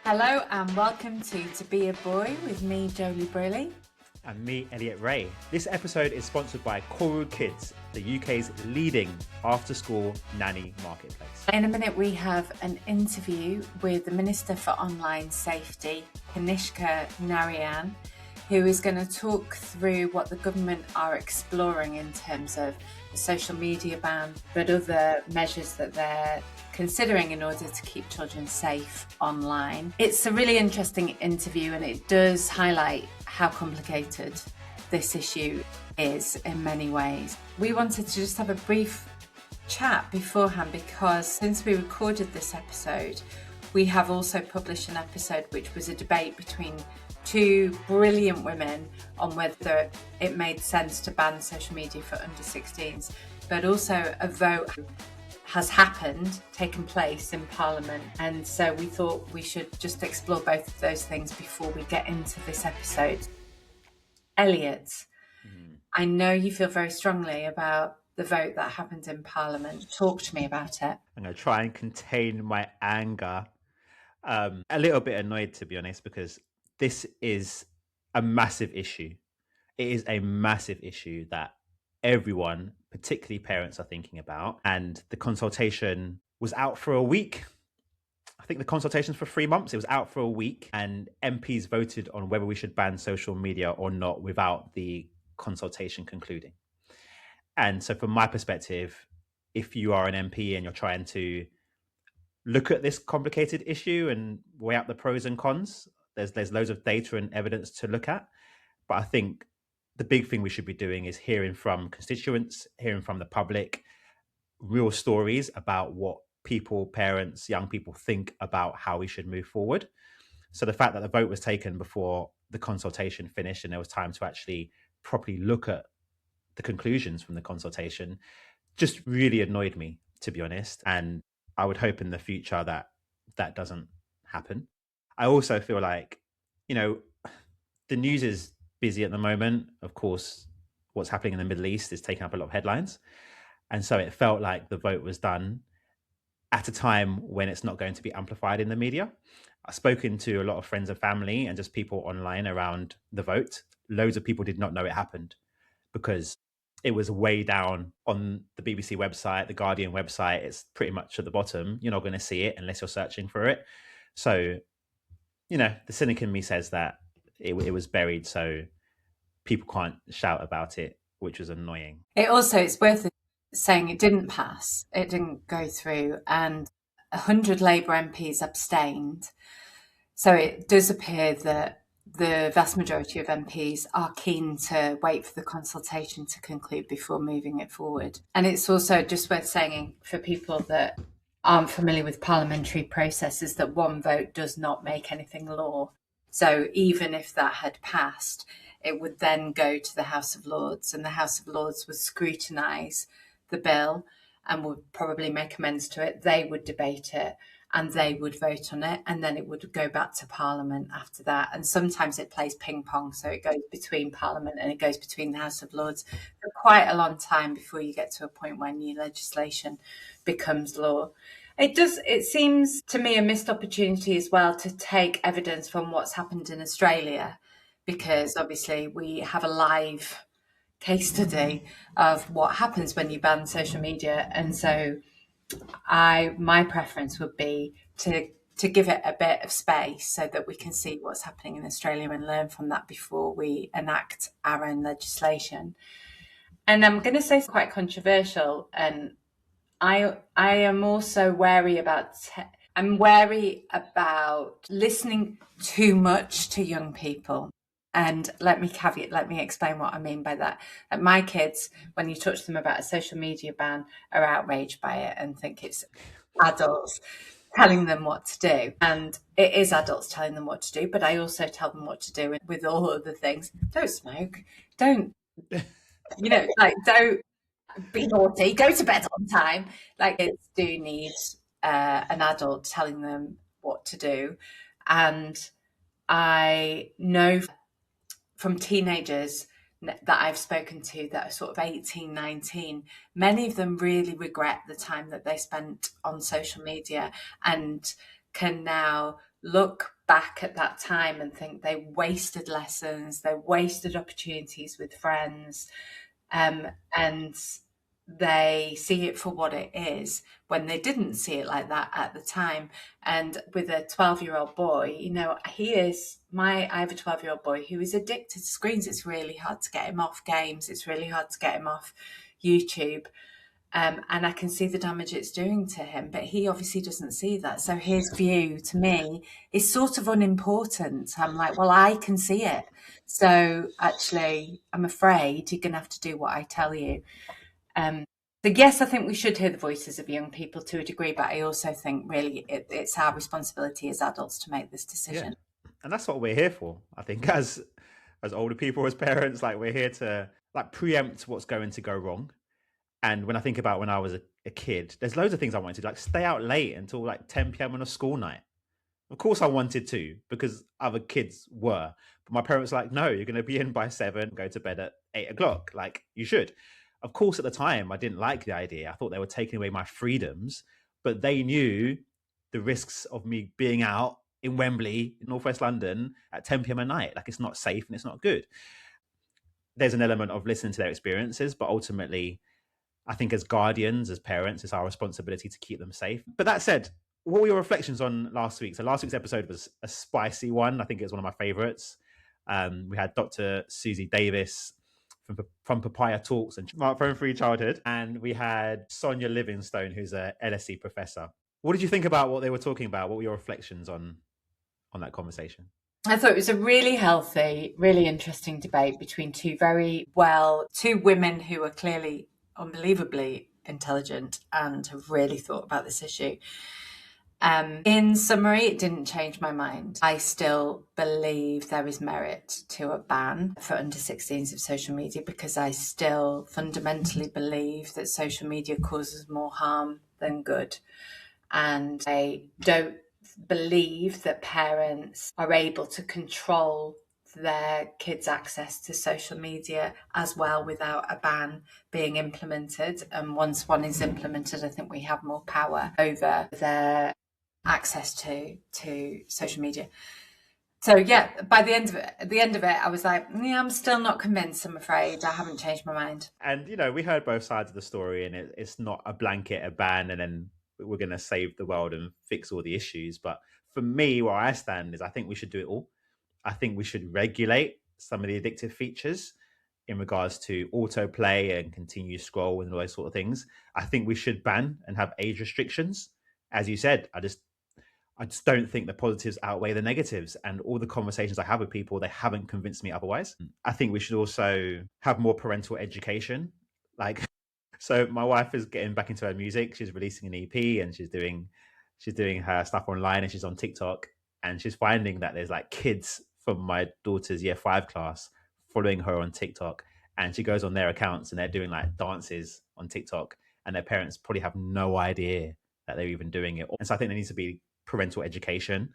Hello and welcome to Be a Boy with me, Joeli Braley. And me, Elliott Ray. This episode is sponsored by Koru Kids, the UK's leading after-school nanny marketplace. In a minute, we have an interview with the Minister for Online Safety, Kanishka Narayan, who is going to talk through what the government are exploring in terms of the social media ban, but other measures that they're considering in order to keep children safe online. It's a really interesting interview and it does highlight how complicated this issue is in many ways. We wanted to just have a brief chat beforehand because since we recorded this episode, we have also published an episode which was a debate between two brilliant women on whether it made sense to ban social media for under 16s, but also a vote has taken place in Parliament. And so we thought we should just explore both of those things before we get into this episode. Elliott, I know you feel very strongly about the vote that happened in Parliament. Talk to me about it. I'm going to try and contain my anger. A little bit annoyed, to be honest, because this is a massive issue. It is a massive issue that everyone, particularly parents, are thinking about. And the consultation was out for a week. I think the consultation's for 3 months. It was out for a week and MPs voted on whether we should ban social media or not without the consultation concluding. And so from my perspective, if you are an MP and you're trying to look at this complicated issue and weigh out the pros and cons, there's loads of data and evidence to look at. But I think the big thing we should be doing is hearing from constituents, hearing from the public, real stories about what people, parents, young people think about how we should move forward. So the fact that the vote was taken before the consultation finished and there was time to actually properly look at the conclusions from the consultation just really annoyed me, to be honest. And I would hope in the future that that doesn't happen. I also feel like, the news is busy at the moment. Of course, what's happening in the Middle East is taking up a lot of headlines. And so it felt like the vote was done at a time when it's not going to be amplified in the media. I've spoken to a lot of friends and family and just people online around the vote. Loads of people did not know it happened because it was way down on the BBC website, the Guardian website. It's pretty much at the bottom. You're not going to see it unless you're searching for it. So, the cynic in me says that it was buried, so people can't shout about it, which was annoying. It's worth saying it didn't pass. It didn't go through and 100 Labour MPs abstained. So it does appear that the vast majority of MPs are keen to wait for the consultation to conclude before moving it forward. And it's also just worth saying for people that aren't familiar with parliamentary processes that one vote does not make anything law. So even if that had passed, it would then go to the House of Lords and the House of Lords would scrutinise the bill and would probably make amends to it. They would debate it and they would vote on it, and then it would go back to Parliament after that. And sometimes it plays ping pong, so it goes between Parliament and it goes between the House of Lords for quite a long time before you get to a point where new legislation becomes law. It seems to me a missed opportunity as well to take evidence from what's happened in Australia, because obviously we have a live case study of what happens when you ban social media. And so my preference would be to give it a bit of space so that we can see what's happening in Australia and learn from that before we enact our own legislation. And I'm going to say it's quite controversial, and I am also wary about listening too much to young people. And let me explain what I mean by that. My kids, when you talk to them about a social media ban, are outraged by it and think it's adults telling them what to do. And it is adults telling them what to do, but I also tell them what to do with all of the things. Don't smoke, don't be naughty, go to bed on time. Like, kids do need an adult telling them what to do. And I know from teenagers that I've spoken to that are sort of 18, 19, many of them really regret the time that they spent on social media and can now look back at that time and think they wasted lessons, they wasted opportunities with friends, and they see it for what it is when they didn't see it like that at the time. And with a 12-year-old boy, I have a 12-year-old boy who is addicted to screens. It's really hard to get him off games. It's really hard to get him off YouTube. And I can see the damage it's doing to him, but he obviously doesn't see that. So his view to me is sort of unimportant. I'm like, well, I can see it. So actually, I'm afraid you're going to have to do what I tell you. So yes, I think we should hear the voices of young people to a degree, but I also think really it's our responsibility as adults to make this decision. Yeah, and that's what we're here for. I think as older people, as parents, like we're here to like preempt what's going to go wrong. And when I think about when I was a kid, there's loads of things I wanted to do, like stay out late until like 10 p.m. on a school night. Of course, I wanted to because other kids were, but my parents were like, no, you're going to be in by 7, go to bed at 8 o'clock. Like you should. Of course, at the time, I didn't like the idea. I thought they were taking away my freedoms, but they knew the risks of me being out in Wembley, in Northwest London, at 10 p.m. at night. Like it's not safe and it's not good. There's an element of listening to their experiences, but ultimately, I think as guardians, as parents, it's our responsibility to keep them safe. But that said, what were your reflections on last week? So last week's episode was a spicy one. I think it was one of my favorites. We had Dr. Susie Davis from Papaya Talks and Smartphone Free Childhood. And we had Sonia Livingstone, who's a LSE professor. What did you think about what they were talking about? What were your reflections on that conversation? I thought it was a really healthy, really interesting debate between two women who are clearly unbelievably intelligent and have really thought about this issue. In summary, it didn't change my mind. I still believe there is merit to a ban for under 16s of social media because I still fundamentally believe that social media causes more harm than good. And I don't believe that parents are able to control their kids' access to social media as well without a ban being implemented. And once one is implemented, I think we have more power over their access to social media. So yeah, by at the end of it, I was like, yeah, I'm still not convinced, I'm afraid. I haven't changed my mind. And, we heard both sides of the story, and it's not a blanket, a ban, and then we're going to save the world and fix all the issues. But for me, where I stand is I think we should do it all. I think we should regulate some of the addictive features in regards to autoplay and continuous scroll and all those sort of things. I think we should ban and have age restrictions. As you said, I just don't think the positives outweigh the negatives. And all the conversations I have with people, they haven't convinced me otherwise. I think we should also have more parental education. Like, so my wife is getting back into her music. She's releasing an EP and she's doing her stuff online and she's on TikTok. And she's finding that there's like kids from my daughter's year 5 class following her on TikTok. And she goes on their accounts and they're doing like dances on TikTok. And their parents probably have no idea that they're even doing it. And so I think there needs to be parental education.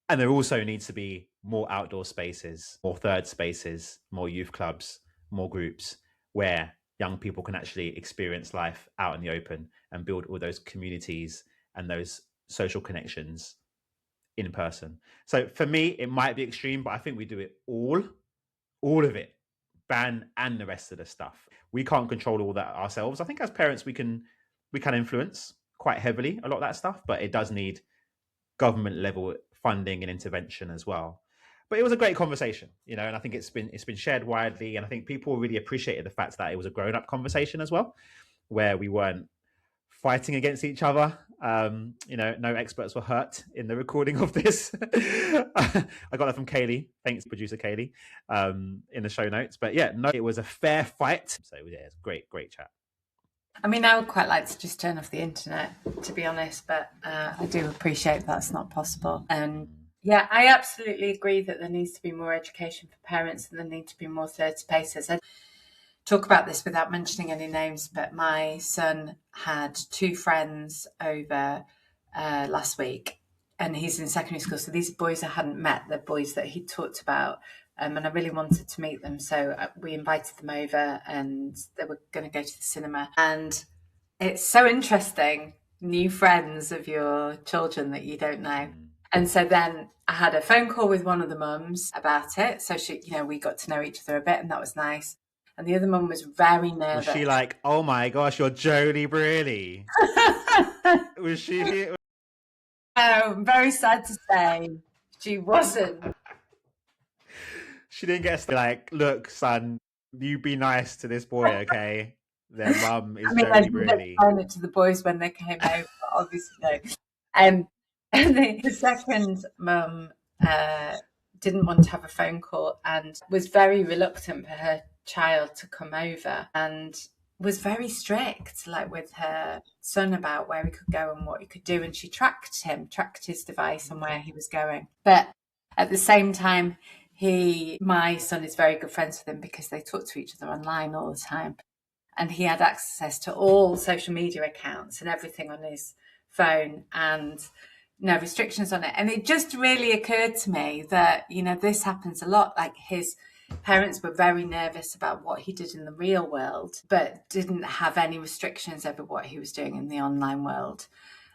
And there also needs to be more outdoor spaces, more third spaces, more youth clubs, more groups where young people can actually experience life out in the open and build all those communities and those social connections in person. So for me, it might be extreme, but I think we do it all of it, ban and the rest of the stuff. We can't control all that ourselves. I think as parents, we can influence quite heavily a lot of that stuff, but it does need government level funding and intervention as well. But it was a great conversation, and I think it's been shared widely, and I think people really appreciated the fact that it was a grown-up conversation as well, where we weren't fighting against each other. No experts were hurt in the recording of this. I got that from Kaylee. Thanks, producer Kaylee, in the show notes. But yeah, no, it was a fair fight. So yeah, it's a great chat. I mean, I would quite like to just turn off the internet, to be honest, but I do appreciate that's not possible. And yeah, I absolutely agree that there needs to be more education for parents and there need to be more third spaces. I talk about this without mentioning any names, but my son had 2 friends over last week and he's in secondary school. So these boys I hadn't met, the boys that he talked about. And I really wanted to meet them. So we invited them over and they were going to go to the cinema. And it's so interesting, new friends of your children that you don't know. And so then I had a phone call with one of the mums about it. So she, we got to know each other a bit, and that was nice. And the other mum was very Was nervous. she like, oh my gosh, you're Joeli Briley? Was she? I'm very sad to say she wasn't. She didn't get to like, look, son, you be nice to this boy, okay? Their mum is I mean, I Joeli did Briley. explain it to the boys when they came over, obviously no. And the second mum didn't want to have a phone call and was very reluctant for her child to come over, and was very strict, like with her son, about where he could go and what he could do. And she tracked his device and where he was going. But at the same time, my son is very good friends with him because they talk to each other online all the time. And he had access to all social media accounts and everything on his phone, and no restrictions on it. And it just really occurred to me that, this happens a lot. Like, his parents were very nervous about what he did in the real world, but didn't have any restrictions over what he was doing in the online world.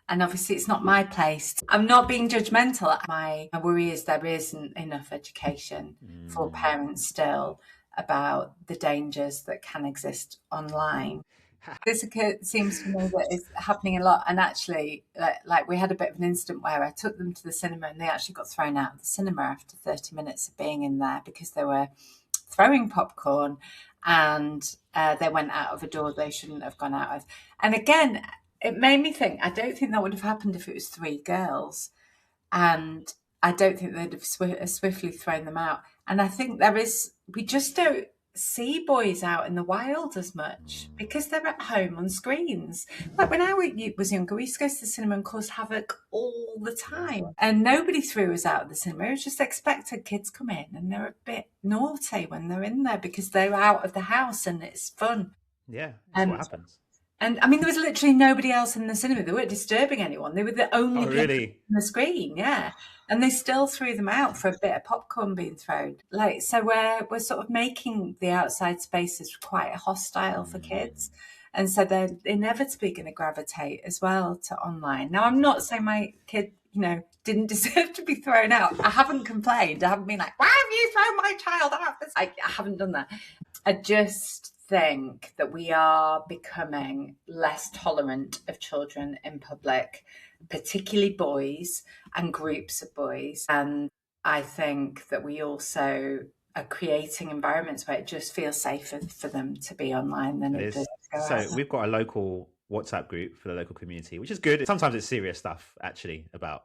And obviously, it's not my place. I'm not being judgmental. My worry is there isn't enough education for parents still about the dangers that can exist online. This seems to me that is happening a lot. And actually, like we had a bit of an incident where I took them to the cinema and they actually got thrown out of the cinema after 30 minutes of being in there because they were throwing popcorn, and they went out of a door they shouldn't have gone out of. And again, it made me think, I don't think that would have happened if it was 3 girls. And I don't think they'd have swiftly thrown them out. And I think we just don't see boys out in the wild as much because they're at home on screens. Like when I was younger, we used to go to the cinema and cause havoc all the time. And nobody threw us out of the cinema. It was just expected. Kids come in and they're a bit naughty when they're in there because they're out of the house and it's fun. Yeah, that's what happens. And I mean, there was literally nobody else in the cinema. They weren't disturbing anyone. They were the only people on the screen, yeah. And they still threw them out for a bit of popcorn being thrown. Like, so we're sort of making the outside spaces quite hostile for kids. And so they're inevitably going to gravitate as well to online. Now, I'm not saying my kid, didn't deserve to be thrown out. I haven't complained. I haven't been like, why have you thrown my child out? I haven't done that. I just think that we are becoming less tolerant of children in public, particularly boys and groups of boys. And I think that we also are creating environments where it just feels safer for them to be online than it does to go out. So we've got a local WhatsApp group for the local community, which is good. Sometimes it's serious stuff, actually, about,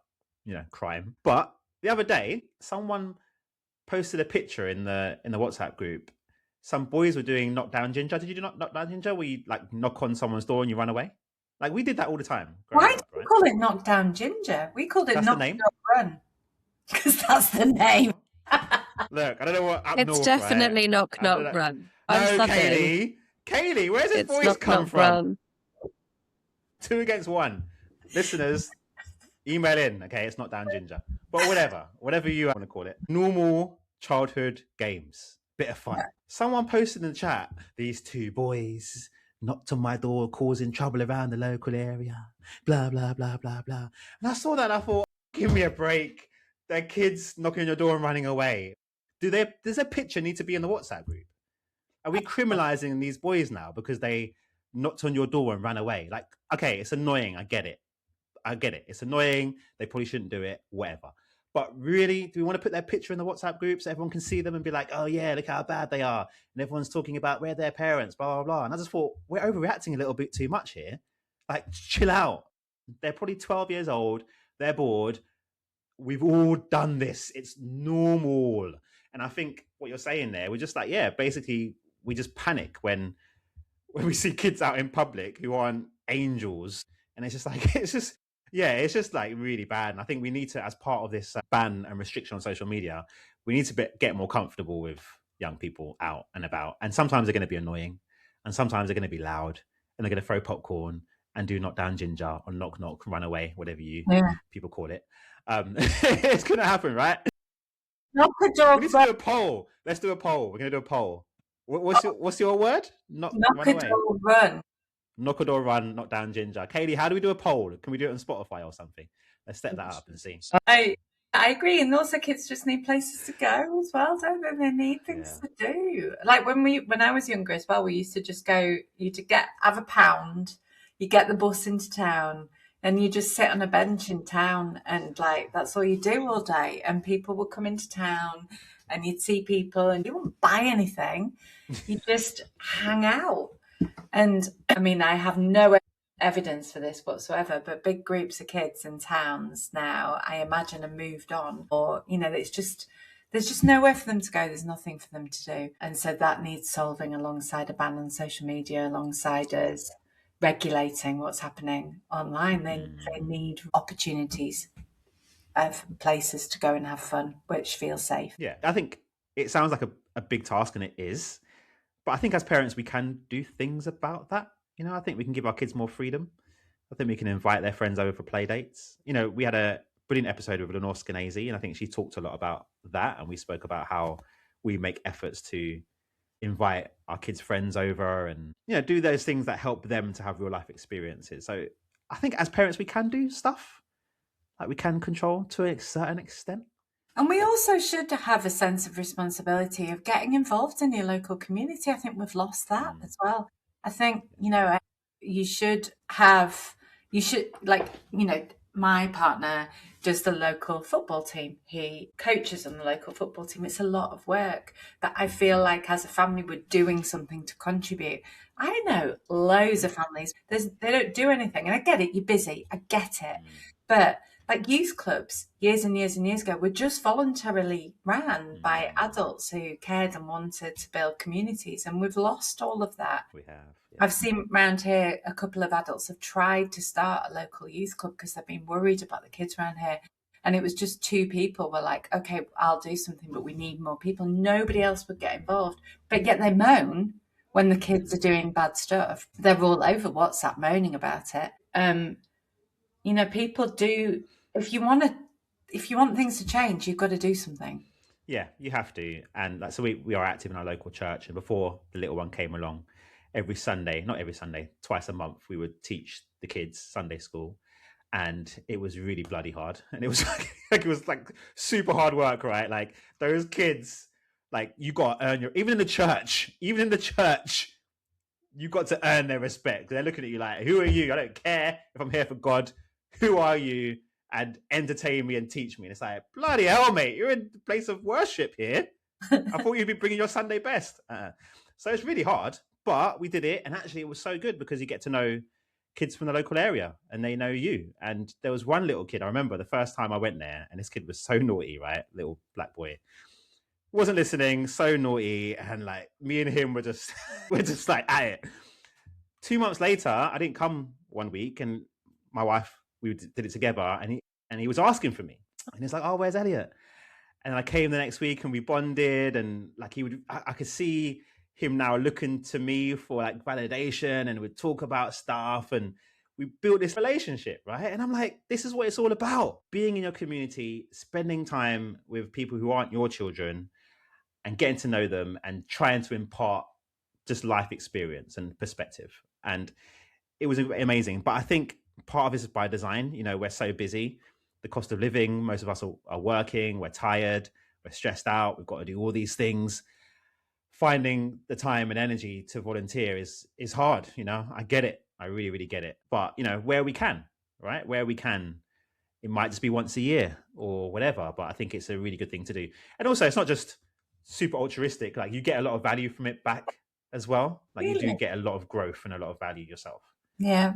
crime. But the other day, someone posted a picture in the WhatsApp group. Some boys were doing knockdown ginger. Did you do knockdown ginger, where you like knock on someone's door and you run away? Like, we did that all the time. Why do we call it knockdown ginger? We called it knock run because that's the name. Look, I don't know what it's definitely knock run. No, Kaylee, where's this voice come from? 2 against 1. Listeners, email in. Okay, it's knockdown ginger, but whatever you want to call it. Normal childhood games. Bit of fun. Yeah. Someone posted in the chat, these 2 boys knocked on my door, causing trouble around the local area. Blah, blah, blah, blah, blah. And I saw that and I thought, give me a break. They're kids knocking on your door and running away. Does their picture need to be in the WhatsApp group? Are we criminalizing these boys now because they knocked on your door and ran away? Like, okay, it's annoying. I get it. It's annoying. They probably shouldn't do it, whatever. But really, do we want to put their picture in the WhatsApp group so everyone can see them and be like, oh yeah, look how bad they are. And everyone's talking about where their parents, blah, blah, blah. And I just thought, we're overreacting a little bit too much here. Like, chill out. They're probably 12 years old. They're bored. We've all done this. It's normal. And I think what you're saying there, we're just like, yeah, basically, we just panic when we see kids out in public who aren't angels. And it's just like, it's just like really bad. And I think we need to, as part of this ban and restriction on social media, we need to get more comfortable with young people out and about. And sometimes they're going to be annoying, and sometimes they're going to be loud, and they're going to throw popcorn and do knock down ginger or knock knock, run away, whatever people call it. It's going to happen, right? Knock a door. We need to do a poll. Let's do a poll. We're going to do a poll. What's your word? Knock a door, run. Knock a door, run, knock down ginger. Kaylee, how do we do a poll? Can we do it on Spotify or something? Let's step that up and see. I agree, and also kids just need places to go as well, don't they? They need things to do. Like when I was younger as well, we used to just go. Have a pound, you get the bus into town, and you just sit on a bench in town, and like that's all you do all day. And people would come into town, and you'd see people, and you wouldn't buy anything. You just hang out. And I mean, I have no evidence for this whatsoever, but big groups of kids in towns now, I imagine, have moved on, or there's just nowhere for them to go. There's nothing for them to do, and so that needs solving alongside a ban on social media, alongside us regulating what's happening online. They need opportunities of places to go and have fun, which feel safe. Yeah, I think it sounds like a big task, and it is. But I think as parents, we can do things about that. I think we can give our kids more freedom. I think we can invite their friends over for play dates. We had a brilliant episode with Lenore Skenazy, and I think she talked a lot about that. And we spoke about how we make efforts to invite our kids' friends over and, do those things that help them to have real life experiences. So I think as parents, we can do stuff that we can control to a certain extent. And we also should have a sense of responsibility of getting involved in your local community. I think we've lost that as well. I think, my partner does the local football team. He coaches on the local football team. It's a lot of work, but I feel like as a family, we're doing something to contribute. I know loads of families, they don't do anything. And I get it, you're busy. I get it. But like youth clubs, years and years and years ago, were just voluntarily ran by adults who cared and wanted to build communities. And we've lost all of that. We have. Yeah. I've seen around here a couple of adults have tried to start a local youth club because they've been worried about the kids around here. And it was just two people were like, okay, I'll do something, but we need more people. Nobody else would get involved. But yet they moan when the kids are doing bad stuff. They're all over WhatsApp moaning about it. People do. If you want things to change, you've got to do something. Yeah, you have to. And so we are active in our local church. And before the little one came along, not every Sunday, twice a month, we would teach the kids Sunday school. And it was really bloody hard. And it was it was super hard work, right? Like those kids, you got to earn even in the church, you got to earn their respect. They're looking at you like, who are you? I don't care if I'm here for God. Who are you? And entertain me and teach me. And it's like, bloody hell, mate, you're in the place of worship here. I thought you'd be bringing your Sunday best. So it's really hard, but we did it. And actually it was so good because you get to know kids from the local area and they know you. And there was one little kid, I remember the first time I went there, and this kid was so naughty, right? Little black boy. Wasn't listening, so naughty. And me and him were just, at it. 2 months later, I didn't come one week, and my wife, we did it together, and he was asking for me, and he's like, "Oh, where's Elliott?" And I came the next week, and we bonded, and I could see him now looking to me for validation, and we'd talk about stuff, and we built this relationship, right? And I'm like, this is what it's all about: being in your community, spending time with people who aren't your children, and getting to know them, and trying to impart just life experience and perspective. And it was amazing. But I think part of this is by design. We're so busy, the cost of living, most of us are working, we're tired, we're stressed out, we've got to do all these things. Finding the time and energy to volunteer is hard. I get it. I really, really get it. But, where we can, right? Where we can, it might just be once a year or whatever. But I think it's a really good thing to do. And also, it's not just super altruistic. You get a lot of value from it back as well. Really? You do get a lot of growth and a lot of value yourself. Yeah.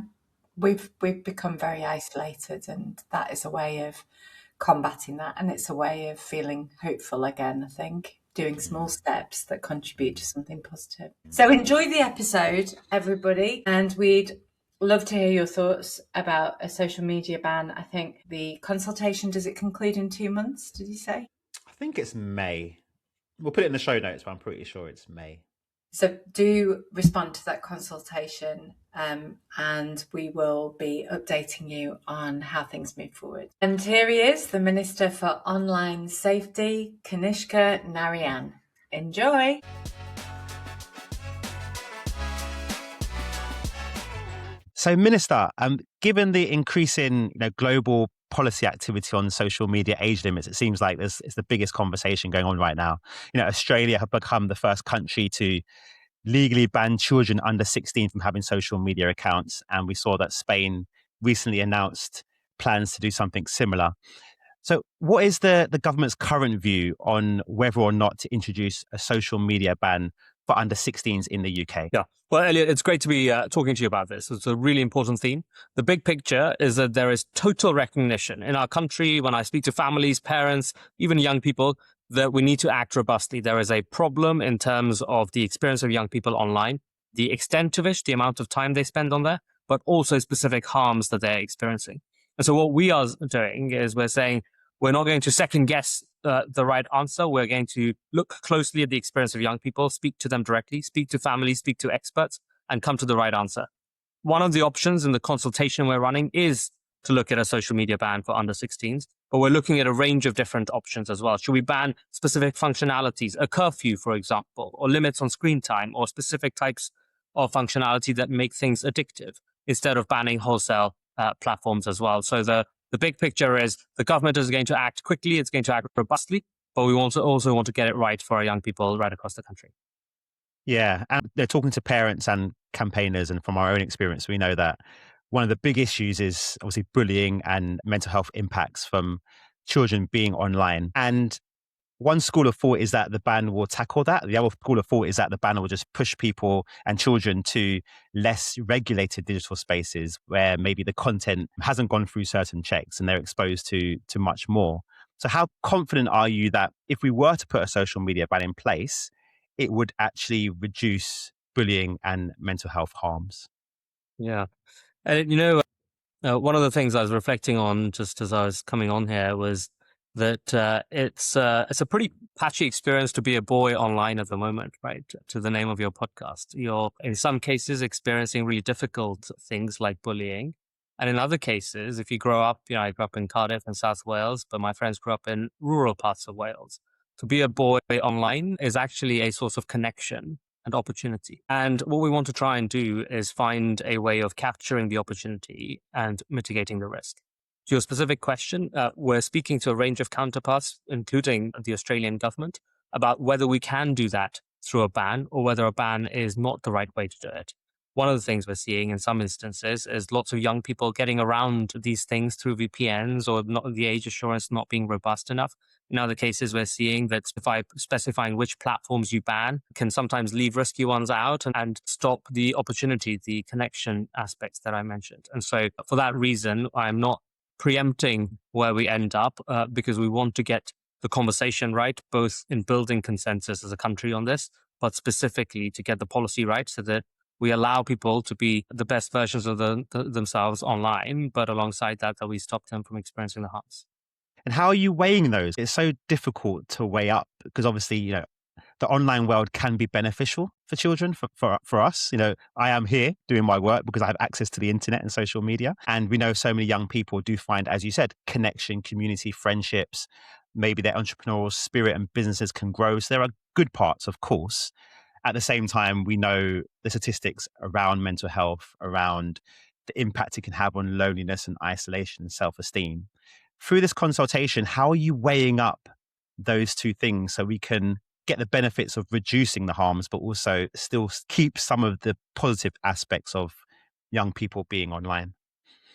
We've become very isolated, and that is a way of combating that. And it's a way of feeling hopeful again, I think, doing small steps that contribute to something positive. So enjoy the episode, everybody. And we'd love to hear your thoughts about a social media ban. I think the consultation, does it conclude in 2 months, did you say? I think it's May. We'll put it in the show notes, but I'm pretty sure it's May. So do respond to that consultation, and we will be updating you on how things move forward. And here he is, the Minister for Online Safety, Kanishka Narayan. Enjoy. So, Minister, given the increasing global policy activity on social media age limits, it seems like it's the biggest conversation going on right now. Australia have become the first country to legally ban children under 16 from having social media accounts. And we saw that Spain recently announced plans to do something similar. So what is the government's current view on whether or not to introduce a social media ban for under 16s in the UK? Yeah. Well, Elliott, it's great to be talking to you about this. It's a really important theme. The big picture is that there is total recognition in our country, when I speak to families, parents, even young people, that we need to act robustly. There is a problem in terms of the experience of young people online, the extent to which, the amount of time they spend on there, but also specific harms that they're experiencing. And so what we are doing is we're saying we're not going to second guess the right answer. We're going to look closely at the experience of young people, speak to them directly, speak to families, speak to experts, and come to the right answer. One of the options in the consultation we're running is to look at a social media ban for under 16s, but we're looking at a range of different options as well. Should we ban specific functionalities, a curfew, for example, or limits on screen time, or specific types of functionality that make things addictive, instead of banning wholesale platforms as well? So the big picture is the government is going to act quickly, it's going to act robustly, but we also want to get it right for our young people right across the country. Yeah, and they're talking to parents and campaigners, and from our own experience, we know that one of the big issues is obviously bullying and mental health impacts from children being online. And one school of thought is that the ban will tackle that. The other school of thought is that the ban will just push people and children to less regulated digital spaces where maybe the content hasn't gone through certain checks and they're exposed to much more. So how confident are you that if we were to put a social media ban in place, it would actually reduce bullying and mental health harms? Yeah. And, one of the things I was reflecting on just as I was coming on here was that it's a pretty patchy experience to be a boy online at the moment, right? To the name of your podcast. You're, in some cases, experiencing really difficult things like bullying. And in other cases, if you grow up, I grew up in Cardiff in South Wales, but my friends grew up in rural parts of Wales. To be a boy online is actually a source of connection and opportunity. And what we want to try and do is find a way of capturing the opportunity and mitigating the risk. To your specific question, we're speaking to a range of counterparts, including the Australian government, about whether we can do that through a ban or whether a ban is not the right way to do it. One of the things we're seeing in some instances is lots of young people getting around these things through VPNs or not, the age assurance not being robust enough. In other cases, we're seeing that specifying which platforms you ban can sometimes leave risky ones out and stop the opportunity, the connection aspects that I mentioned. And so for that reason, I'm not preempting where we end up because we want to get the conversation right, both in building consensus as a country on this, but specifically to get the policy right so that we allow people to be the best versions of themselves online, but alongside that we stop them from experiencing the harms. And how are you weighing those? It's so difficult to weigh up because obviously, the online world can be beneficial for children, for us. I am here doing my work because I have access to the internet and social media. And we know so many young people do find, as you said, connection, community, friendships, maybe their entrepreneurial spirit and businesses can grow. So there are good parts, of course. At the same time, we know the statistics around mental health, around the impact it can have on loneliness and isolation and self-esteem. Through this consultation, how are you weighing up those two things so we can get the benefits of reducing the harms, but also still keep some of the positive aspects of young people being online?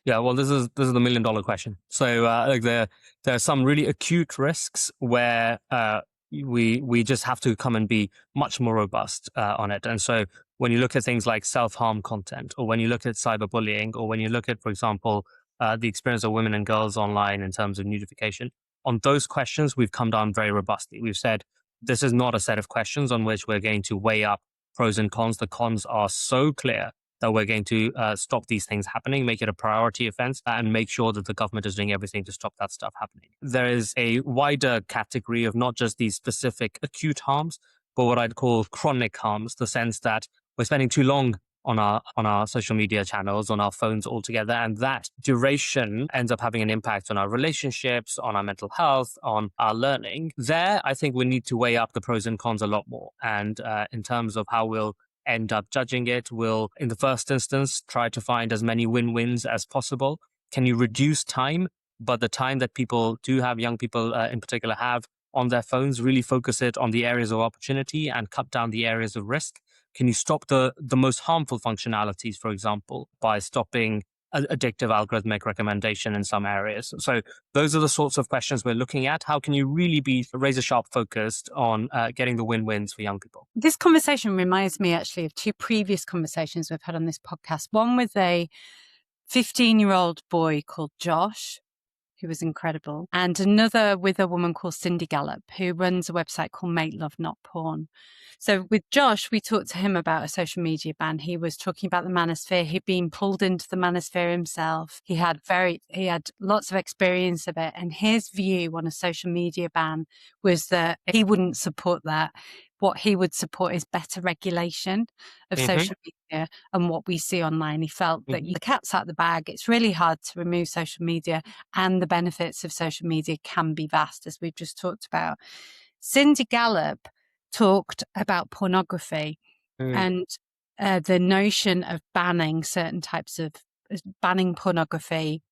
Yeah, well, this is the $1 million question. So there are some really acute risks where we just have to come and be much more robust on it. And so when you look at things like self-harm content, or when you look at cyberbullying, or when you look at, for example, the experience of women and girls online in terms of nudification, on those questions, we've come down very robustly. We've said, this is not a set of questions on which we're going to weigh up pros and cons. The cons are so clear that we're going to stop these things happening, make it a priority offense, and make sure that the government is doing everything to stop that stuff happening. There is a wider category of not just these specific acute harms, but what I'd call chronic harms, the sense that we're spending too long on our social media channels, on our phones altogether, and that duration ends up having an impact on our relationships, on our mental health, on our learning. There, I think we need to weigh up the pros and cons a lot more. And in terms of how we'll end up judging it, we'll, in the first instance, try to find as many win-wins as possible. Can you reduce time but the time that people do have, young people in particular, have on their phones, really focus it on the areas of opportunity and cut down the areas of risk? Can you stop the most harmful functionalities, for example, by stopping addictive algorithmic recommendation in some areas? So those are the sorts of questions we're looking at. How can you really be razor sharp focused on getting the win-wins for young people? This conversation reminds me actually of two previous conversations we've had on this podcast. One with a 15-year-old boy called Josh, who was incredible, and another with a woman called Cindy Gallop, who runs a website called Make Love Not Porn. So with Josh, we talked to him about a social media ban. He was talking about the manosphere. He'd been pulled into the manosphere himself. He had lots of experience of it. And his view on a social media ban was that he wouldn't support that. What he would support is better regulation of social media and what we see online. He felt that the cat's out of the bag. It's really hard to remove social media, and the benefits of social media can be vast, as we've just talked about. Cindy Gallop talked about pornography and the notion of banning certain types of banning pornography,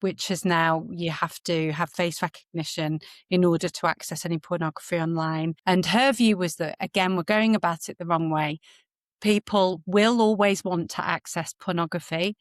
which is now you have to have face recognition in order to access any pornography online. And her view was that, again, we're going about it the wrong way. People will always want to access pornography.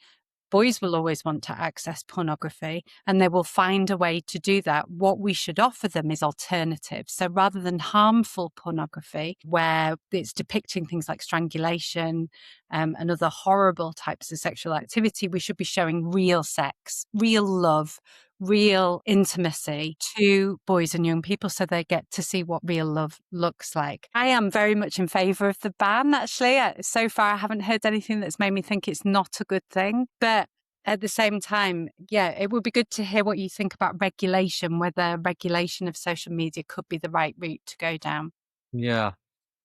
Boys will always want to access pornography, and they will find a way to do that. What we should offer them is alternatives. So rather than harmful pornography, where it's depicting things like strangulation and other horrible types of sexual activity, we should be showing real sex, real love, real intimacy to boys and young people, so they get to see what real love looks like. I am very much in favour of the ban, actually. So far, I haven't heard anything that's made me think it's not a good thing. But at the same time, yeah, it would be good to hear what you think about regulation, whether regulation of social media could be the right route to go down. Yeah.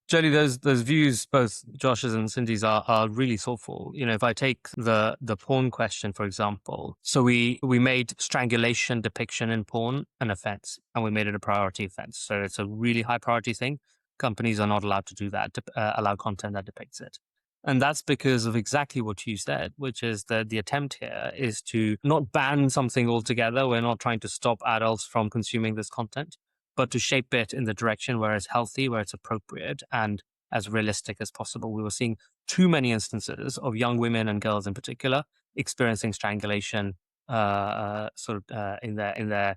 Joeli, those views, both Josh's and Cindy's, are really thoughtful. If I take the porn question, for example, so we made strangulation depiction in porn an offense, and we made it a priority offense. So it's a really high priority thing. Companies are not allowed to do that, allow content that depicts it. And that's because of exactly what you said, which is that the attempt here is to not ban something altogether. We're not trying to stop adults from consuming this content, but to shape it in the direction where it's healthy, where it's appropriate, and as realistic as possible. We were seeing too many instances of young women and girls in particular experiencing strangulation in their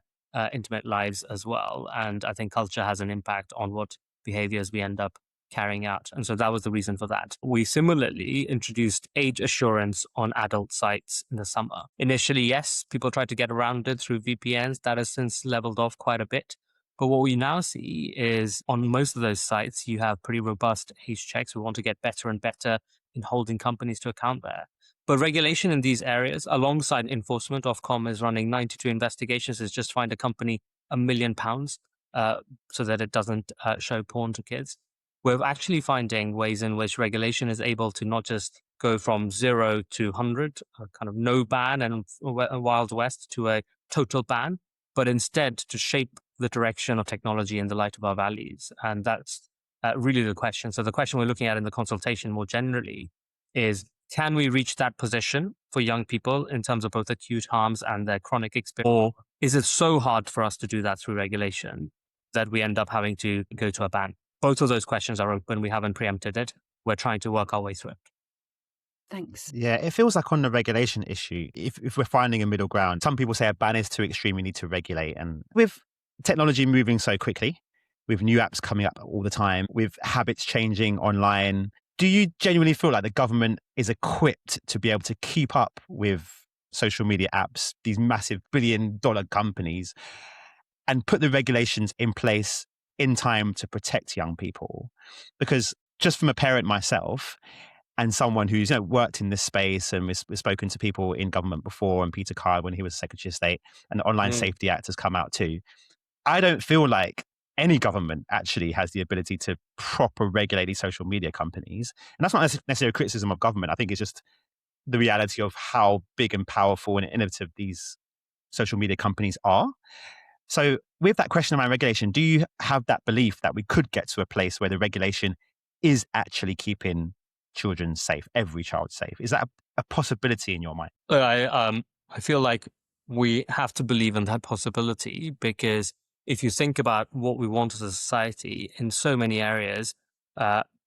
intimate lives as well. And I think culture has an impact on what behaviors we end up carrying out. And so that was the reason for that. We similarly introduced age assurance on adult sites in the summer. Initially, yes, people tried to get around it through VPNs. That has since leveled off quite a bit. But what we now see is on most of those sites, you have pretty robust age checks. We want to get better and better in holding companies to account there. But regulation in these areas, alongside enforcement, Ofcom is running 92 investigations, is just fined a company £1 million so that it doesn't show porn to kids. We're actually finding ways in which regulation is able to not just go from 0 to 100, kind of no ban and Wild West, to a total ban, but instead to shape the direction of technology in the light of our values. And that's really the question. So the question we're looking at in the consultation more generally is, can we reach that position for young people in terms of both acute harms and their chronic experience? Or is it so hard for us to do that through regulation that we end up having to go to a ban? Both of those questions are open. We haven't preempted it. We're trying to work our way through it. Thanks. Yeah, it feels like on the regulation issue, if we're finding a middle ground, some people say a ban is too extreme, we need to regulate. And with technology moving so quickly, with new apps coming up all the time, with habits changing online, do you genuinely feel like the government is equipped to be able to keep up with social media apps, these massive billion-dollar companies, and put the regulations in place in time to protect young people? Because just from a parent myself, and someone who's worked in this space and we've spoken to people in government before, and Peter Card when he was Secretary of State, and the Online Safety Act has come out too. I don't feel like any government actually has the ability to proper regulate these social media companies. And that's not necessarily a criticism of government. I think it's just the reality of how big and powerful and innovative these social media companies are. So with that question around regulation, do you have that belief that we could get to a place where the regulation is actually keeping children safe, every child safe? Is that a possibility in your mind? I feel like we have to believe in that possibility, because if you think about what we want as a society in so many areas,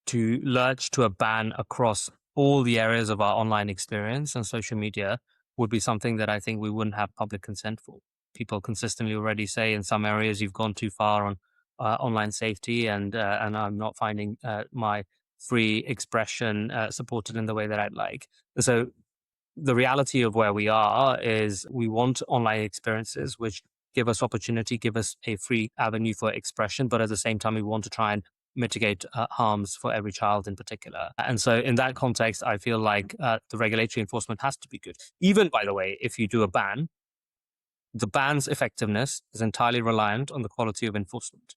to lurch to a ban across all the areas of our online experience and social media would be something that I think we wouldn't have public consent for. People consistently already say in some areas you've gone too far on online safety, and I'm not finding my free expression supported in the way that I'd like. So the reality of where we are is we want online experiences which give us opportunity, give us a free avenue for expression, but at the same time, we want to try and mitigate harms for every child in particular. And so in that context, I feel like the regulatory enforcement has to be good. Even, by the way, if you do a ban, the ban's effectiveness is entirely reliant on the quality of enforcement.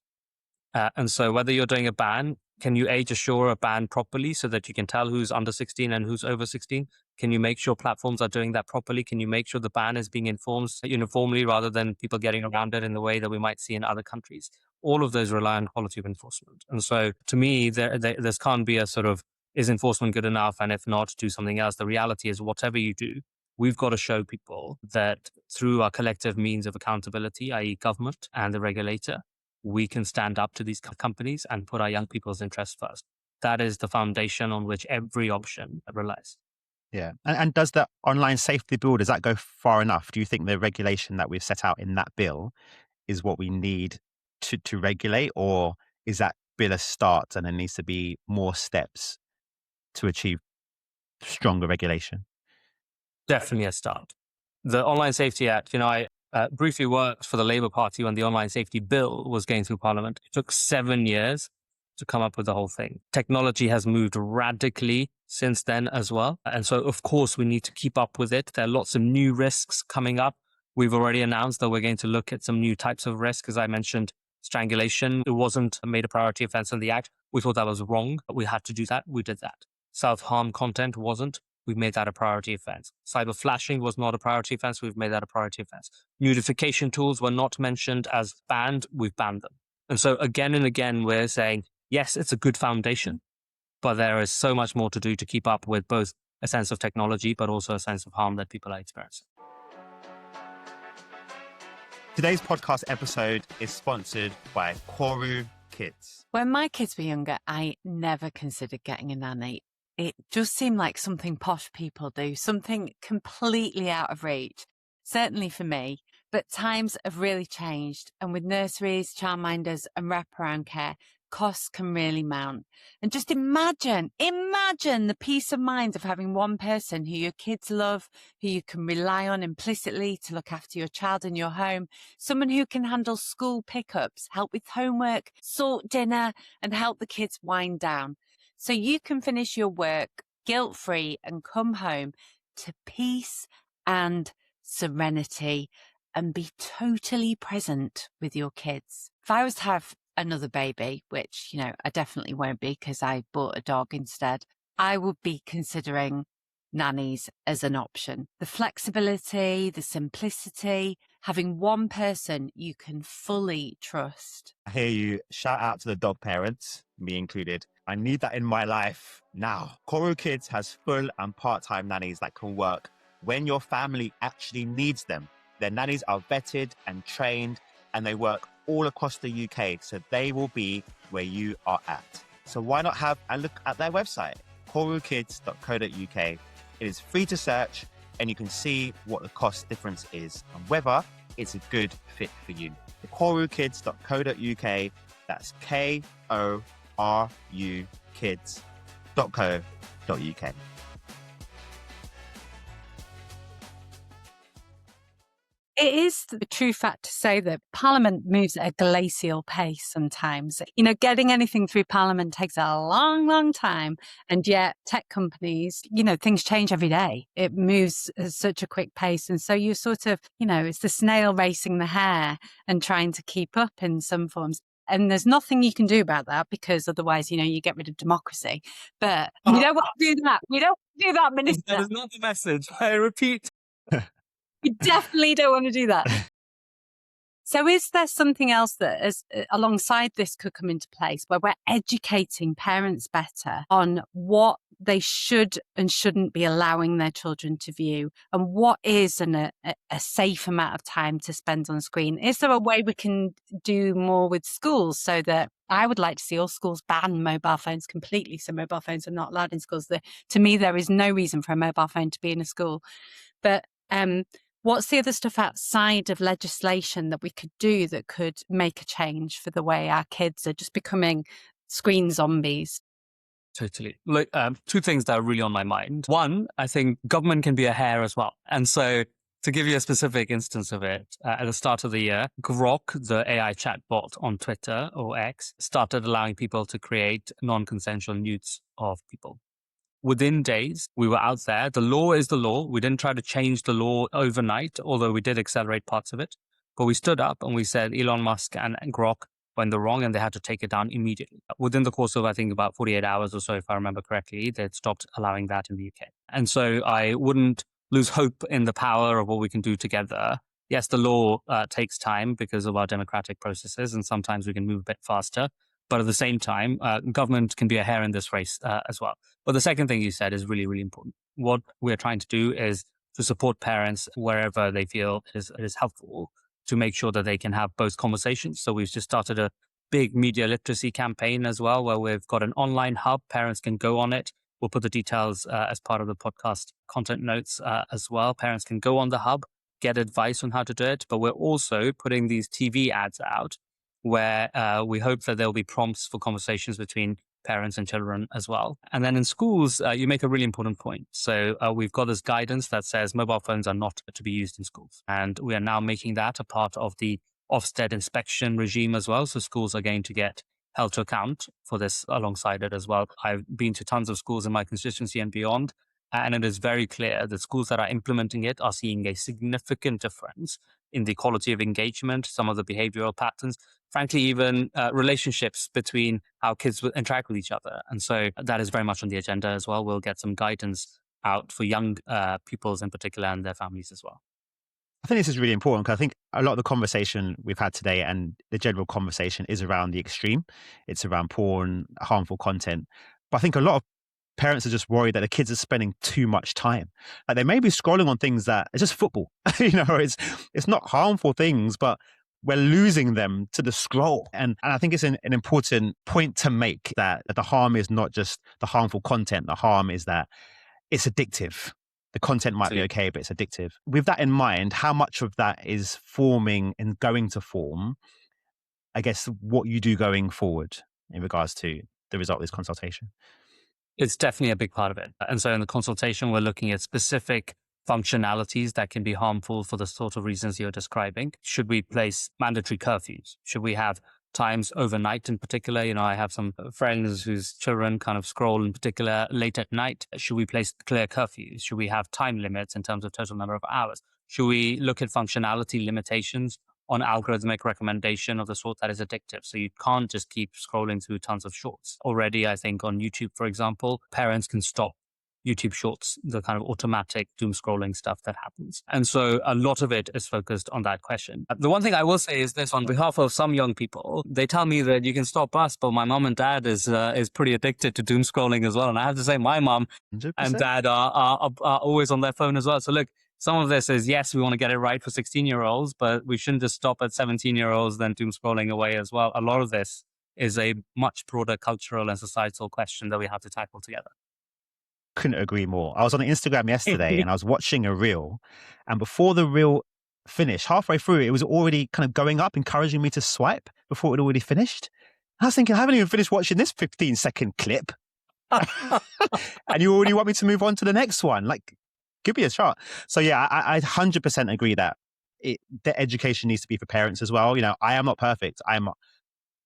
And so whether you're doing a ban, can you age assure a ban properly so that you can tell who's under 16 and who's over 16? Can you make sure platforms are doing that properly? Can you make sure the ban is being enforced uniformly rather than people getting around it in the way that we might see in other countries? All of those rely on quality of enforcement. And so to me, there can't be a sort of, is enforcement good enough? And if not, do something else. The reality is whatever you do, we've got to show people that through our collective means of accountability, i.e. government and the regulator, we can stand up to these companies and put our young people's interests first. That is the foundation on which every option relies. Yeah. And does the online safety bill, does that go far enough? Do you think the regulation that we've set out in that bill is what we need to regulate, or is that bill a start and there needs to be more steps to achieve stronger regulation? Definitely a start. The Online Safety Act, I briefly worked for the Labour Party when the Online Safety Bill was going through Parliament. It took 7 years to come up with the whole thing. Technology has moved radically since then as well. And so, of course, we need to keep up with it. There are lots of new risks coming up. We've already announced that we're going to look at some new types of risk. As I mentioned, strangulation, it wasn't made a priority offence in the Act. We thought that was wrong. We had to do that. We did that. Self-harm content wasn't. We've made that a priority offense. Cyber flashing was not a priority offense. We've made that a priority offense. Nudification tools were not mentioned as banned. We've banned them. And so again and again, we're saying, yes, it's a good foundation, but there is so much more to do to keep up with both a sense of technology, but also a sense of harm that people are experiencing. Today's podcast episode is sponsored by Koru Kids. When my kids were younger, I never considered getting a nanny. It just seemed like something posh people do, something completely out of reach, certainly for me. But times have really changed, and with nurseries, childminders and wraparound care, costs can really mount. And just imagine the peace of mind of having one person who your kids love, who you can rely on implicitly to look after your child in your home, someone who can handle school pickups, help with homework, sort dinner, and help the kids wind down. So you can finish your work guilt-free and come home to peace and serenity and be totally present with your kids. If I was to have another baby, which, I definitely won't be because I bought a dog instead, I would be considering nannies as an option. The flexibility, the simplicity, having one person you can fully trust. I hear you. Shout out to the dog parents, me included. I need that in my life now. Koru Kids has full and part-time nannies that can work when your family actually needs them. Their nannies are vetted and trained, and they work all across the UK, so they will be where you are at. So why not have a look at their website, korukids.co.uk. It is free to search, and you can see what the cost difference is and whether it's a good fit for you. korukids.co.uk, that's KORU kids.co.uk. It is the true fact to say that Parliament moves at a glacial pace sometimes. Getting anything through Parliament takes a long, long time. And yet tech companies, things change every day. It moves at such a quick pace. And so you sort of, it's the snail racing the hare and trying to keep up in some forms. And there's nothing you can do about that because otherwise, you get rid of democracy. But we don't want to do that. We don't want to do that, Minister. That is not the message. I repeat. We definitely don't want to do that. So is there something else that is alongside this could come into place where we're educating parents better on what they should and shouldn't be allowing their children to view, and what is a safe amount of time to spend on screen? Is there a way we can do more with schools so that I would like to see all schools ban mobile phones completely, so mobile phones are not allowed in schools? To me, there is no reason for a mobile phone to be in a school. But what's the other stuff outside of legislation that we could do that could make a change for the way our kids are just becoming screen zombies? Totally. Look, two things that are really on my mind. One, I think government can be a hair as well. And so to give you a specific instance of it, at the start of the year, Grok, the AI chatbot on Twitter or X, started allowing people to create non-consensual nudes of people. Within days, we were out there. The law is the law. We didn't try to change the law overnight, although we did accelerate parts of it. But we stood up and we said Elon Musk and Grok were in the wrong and they had to take it down immediately. Within the course of, I think, about 48 hours or so, if I remember correctly, they'd stopped allowing that in the UK. And so I wouldn't lose hope in the power of what we can do together. Yes, the law takes time because of our democratic processes, and sometimes we can move a bit faster. But at the same time, government can be a hair in this race as well. But the second thing you said is really, really important. What we're trying to do is to support parents wherever they feel it is helpful to make sure that they can have both conversations. So we've just started a big media literacy campaign as well, where we've got an online hub. Parents can go on it. We'll put the details as part of the podcast content notes as well. Parents can go on the hub, get advice on how to do it. But we're also putting these TV ads out where we hope that there'll be prompts for conversations between parents and children as well. And then in schools, you make a really important point. So we've got this guidance that says mobile phones are not to be used in schools. And we are now making that a part of the Ofsted inspection regime as well. So schools are going to get held to account for this alongside it as well. I've been to tons of schools in my constituency and beyond, and it is very clear that schools that are implementing it are seeing a significant difference in the quality of engagement, some of the behavioral patterns, frankly, even relationships between how kids will interact with each other. And so that is very much on the agenda as well. We'll get some guidance out for young pupils in particular and their families as well. I think this is really important because I think a lot of the conversation we've had today and the general conversation is around the extreme. It's around porn, harmful content. But I think a lot of parents are just worried that the kids are spending too much time. Like they may be scrolling on things that it's just football, it's not harmful things, but we're losing them to the scroll. And I think it's an important point to make that the harm is not just the harmful content. The harm is that it's addictive. The content might be okay, but it's addictive. With that in mind, how much of that is forming and going to form, I guess, what you do going forward in regards to the result of this consultation? It's definitely a big part of it. And so in the consultation, we're looking at specific functionalities that can be harmful for the sort of reasons you're describing. Should we place mandatory curfews? Should we have times overnight in particular? I have some friends whose children kind of scroll in particular late at night. Should we place clear curfews? Should we have time limits in terms of total number of hours? Should we look at functionality limitations on algorithmic recommendation of the sort that is addictive? So you can't just keep scrolling through tons of shorts. Already, I think on YouTube, for example, parents can stop YouTube shorts, the kind of automatic doom scrolling stuff that happens. And so a lot of it is focused on that question. The one thing I will say is this, on behalf of some young people, they tell me that you can stop us, but my mom and dad is pretty addicted to doom scrolling as well. And I have to say my mom 100%. And dad are always on their phone as well. So look, some of this is, yes, we want to get it right for 16-year-olds, but we shouldn't just stop at 17-year-olds, then doom scrolling away as well. A lot of this is a much broader cultural and societal question that we have to tackle together. Couldn't agree more. I was on Instagram yesterday and I was watching a reel, and before the reel finished, halfway through, it was already kind of going up, encouraging me to swipe before it had already finished. I was thinking, I haven't even finished watching this 15-second clip. And you already want me to move on to the next one. Like, give me a shot. So yeah, I 100% agree that the education needs to be for parents as well. I am not perfect. I'm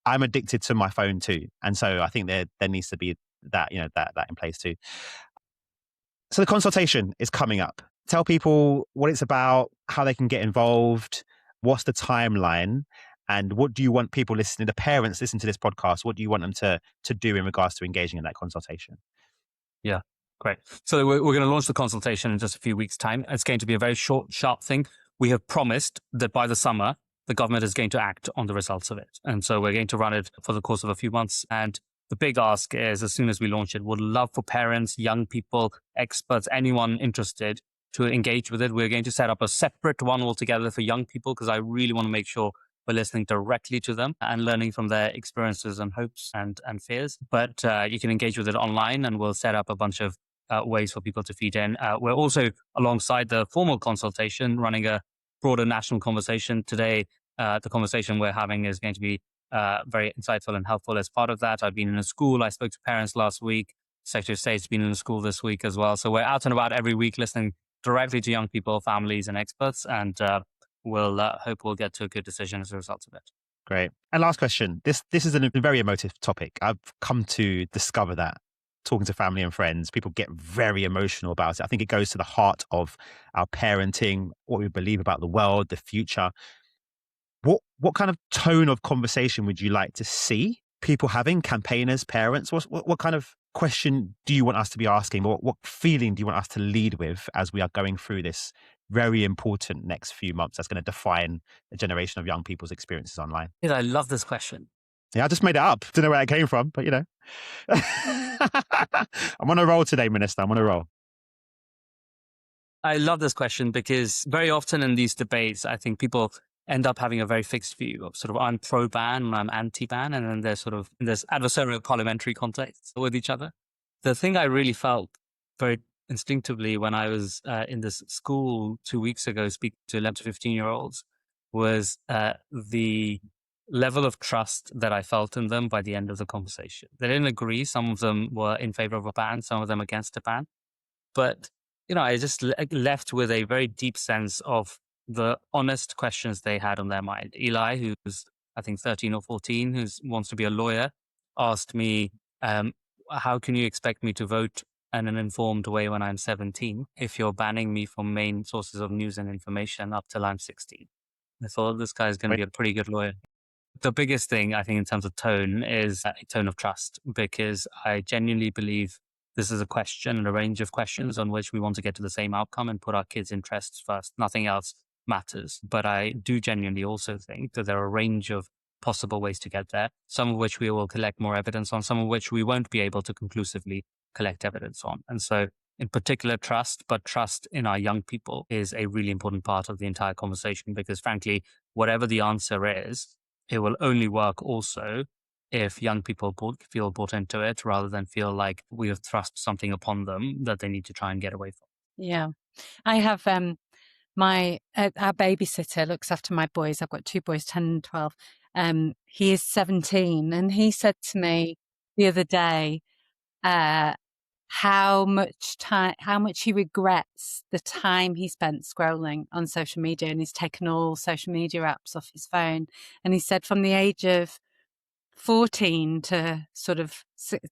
addicted to my phone too. And so I think there needs to be that, that in place too. So the consultation is coming up. Tell people what it's about, how they can get involved, what's the timeline, and what do you want people listening, the parents listening to this podcast, what do you want them to do in regards to engaging in that consultation? Yeah, great. So we're going to launch the consultation in just a few weeks' time. It's going to be a very short, sharp thing. We have promised that by the summer, the government is going to act on the results of it. And so we're going to run it for the course of a few months. And the big ask is, as soon as we launch it, would love for parents, young people, experts, anyone interested to engage with it. We're going to set up a separate one altogether for young people, because I really want to make sure we're listening directly to them and learning from their experiences and hopes and fears. But you can engage with it online, and we'll set up a bunch of ways for people to feed in. We're also, alongside the formal consultation, running a broader national conversation. Today, the conversation we're having is going to be very insightful and helpful as part of that. I've been in a school. I spoke to parents last week. Secretary of State's been in a school this week as well. So we're out and about every week listening directly to young people, families, and experts. And we'll hope we'll get to a good decision as a result of it. Great. And last question. This is a very emotive topic. I've come to discover that talking to family and friends, people get very emotional about it. I think it goes to the heart of our parenting, what we believe about the world, the future. What kind of tone of conversation would you like to see people having, campaigners, parents? What kind of question do you want us to be asking? What feeling do you want us to lead with as we are going through this very important next few months that's going to define a generation of young people's experiences online? I love this question. Yeah, I just made it up. Don't know where it came from, but you know. I'm on a roll today, Minister. I'm on a roll. I love this question because very often in these debates, I think people end up having a very fixed view of sort of, I'm pro-ban and I'm anti-ban, and then they're sort of in this adversarial parliamentary context with each other. The thing I really felt very instinctively when I was in this school 2 weeks ago speaking to 11 to 15-year-olds was the level of trust that I felt in them by the end of the conversation. They didn't agree. Some of them were in favor of a ban, some of them against a ban. But, I just left with a very deep sense of the honest questions they had on their mind. Eli, who's I think 13 or 14, who wants to be a lawyer, asked me, how can you expect me to vote in an informed way when I'm 17 if you're banning me from main sources of news and information up till I'm 16? I thought this guy is going to be a pretty good lawyer. The biggest thing, I think, in terms of tone is a tone of trust, because I genuinely believe this is a question and a range of questions on which we want to get to the same outcome and put our kids' interests first. Nothing else matters. But I do genuinely also think that there are a range of possible ways to get there, some of which we will collect more evidence on, some of which we won't be able to conclusively collect evidence on. And so in particular, trust, but trust in our young people is a really important part of the entire conversation, because frankly, whatever the answer is, it will only work also if young people feel brought into it, rather than feel like we have thrust something upon them that they need to try and get away from. Yeah. I have our babysitter looks after my boys. I've got 2 boys, 10 and 12. He is 17, and he said to me the other day how much he regrets the time he spent scrolling on social media, and he's taken all social media apps off his phone. And he said from the age of 14 to sort of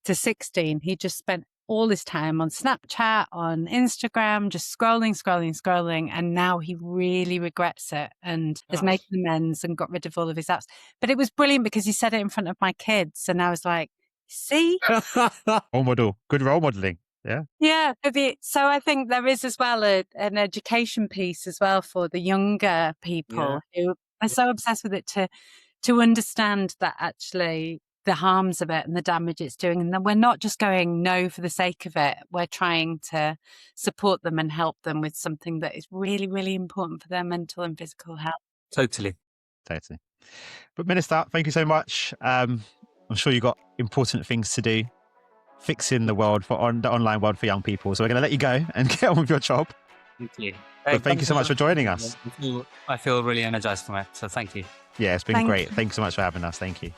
to 16, he just spent all his time on Snapchat, on Instagram, just scrolling. And now he really regrets it and has made amends and got rid of all of his apps. But it was brilliant because he said it in front of my kids. And I was like, see? Role model. Good role modeling. Yeah. Yeah. So I think there is as well an education piece as well for the younger people who are so obsessed with it to understand that actually the harms of it and the damage it's doing. And then we're not just going no for the sake of it. We're trying to support them and help them with something that is really, really important for their mental and physical health. Totally. But Minister, thank you so much. I'm sure you've got important things to do, fixing the world the online world for young people. So we're going to let you go and get on with your job. Thank you. But thank you so much for joining us. I feel really energized from it. So thank you. Yeah, it's been great. Thanks so much for having us. Thank you.